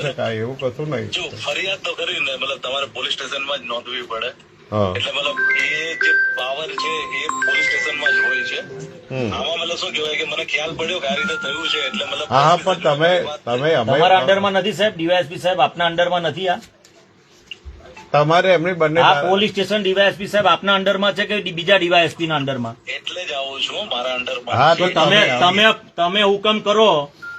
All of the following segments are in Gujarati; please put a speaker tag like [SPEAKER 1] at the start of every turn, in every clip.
[SPEAKER 1] શકાય એવું કશું નહીં.
[SPEAKER 2] જો ફરિયાદ તો કરીને મતલબ તમારે પોલીસ સ્ટેશનમાં જ નોંધવી પડે. એટલે મતલબ એ જે પાવર છે એ પોલીસ સ્ટેશનમાં જ હોય છે. આમાં મતલબ શું કહેવાય કે મને ખ્યાલ પડ્યો કે આ રીતે થયું છે એટલે મતલબ
[SPEAKER 1] હા પણ તમે
[SPEAKER 3] તમારા અંડરમાં નથી સાહેબ, ડીવાયએસપી સાહેબ આપના અંડરમાં નથી. આ
[SPEAKER 1] તમારે એમની બંને
[SPEAKER 3] આ પોલીસ સ્ટેશન ડીવાયએસપી સાહેબ આપના અંડરમાં છે કે બીજા ડીવાયએસપી ના અંડરમાં?
[SPEAKER 2] એટલે જ આવું છું મારા અંડરમાં.
[SPEAKER 1] હા તો
[SPEAKER 3] તમે હુકમ કરો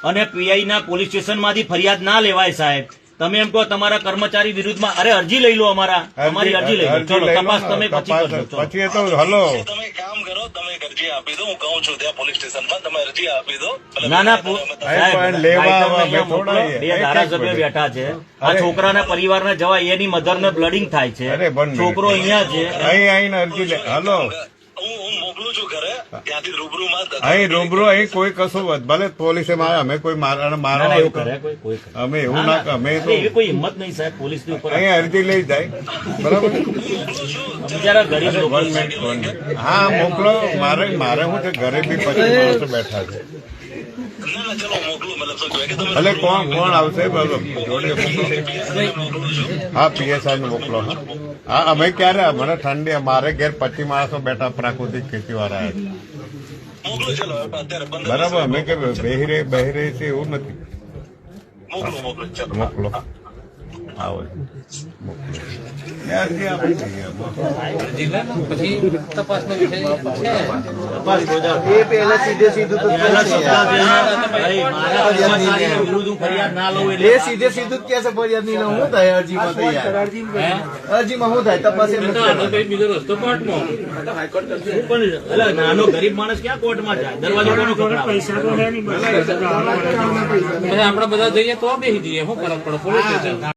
[SPEAKER 3] અને પીઆઈ ના પોલીસ સ્ટેશન માંથી ફરિયાદ ના લેવાય સાહેબ. તમે એમ કહો તમારા કર્મચારી વિરુદ્ધમાં અરે અરજી લઈ લો, અમારી અરજી લઈ લો, ચલો તપાસ તમે પછી કરજો.
[SPEAKER 1] પછી તો હલો
[SPEAKER 2] તમે કામ કરો, તમે એક અરજી આપી દો. હું કહું છું ત્યાં પોલીસ સ્ટેશનમાં તમે અરજી આપી દો.
[SPEAKER 3] ના ના
[SPEAKER 1] લેવા
[SPEAKER 3] બે ધારાસભ્ય બેઠા છે. આ છોકરાના પરિવારના જવા એની મધર ને બ્લડિંગ થાય છે. છોકરો અહીંયા છે,
[SPEAKER 1] અહીં અરજી લે. હલો
[SPEAKER 2] હું મોકલું છું ઘરે, ત્યાંથી રૂબરૂમાં
[SPEAKER 1] અહીં રૂબરૂ અહીં કોઈ કશું ભલે પોલીસે અમે કોઈ મારવા અમે એવું ના અમે તો
[SPEAKER 3] એવી કોઈ હિંમત નહીં સાહેબ પોલીસ ની ઉપર.
[SPEAKER 1] અહીં અરજી લઈ જાય બરાબર.
[SPEAKER 3] બિચારા ગરીબ લોકો.
[SPEAKER 1] હા મોકલો. મારે શું છે ઘરે બી 25 માણસો બેઠા છે. ભલે કોણ આવશે હા પીએસઆઈ નું મોકલો. હા અમે ક્યારે મને ઠંડી મારે ઘેર 25 માણસો બેઠા પ્રાકૃતિક ખેતી વાળા બરાબર. અમે કે બહી રહી છે એવું નથી. મોકલો આવો
[SPEAKER 4] સીધે સીધું કે છે ફરિયાદ નહીં હું થાય અરજીમાં હું થાય તપાસ
[SPEAKER 3] બીજો રસ્તો કોર્ટમાં. નાનો ગરીબ માણસ ક્યાં કોર્ટમાં જાય? દરવાજો કોનો ખખડાવે?
[SPEAKER 5] આપડે બધા જઈએ તો બેસી જઈએ, શું ફરક પડે પોલીસ સ્ટેશન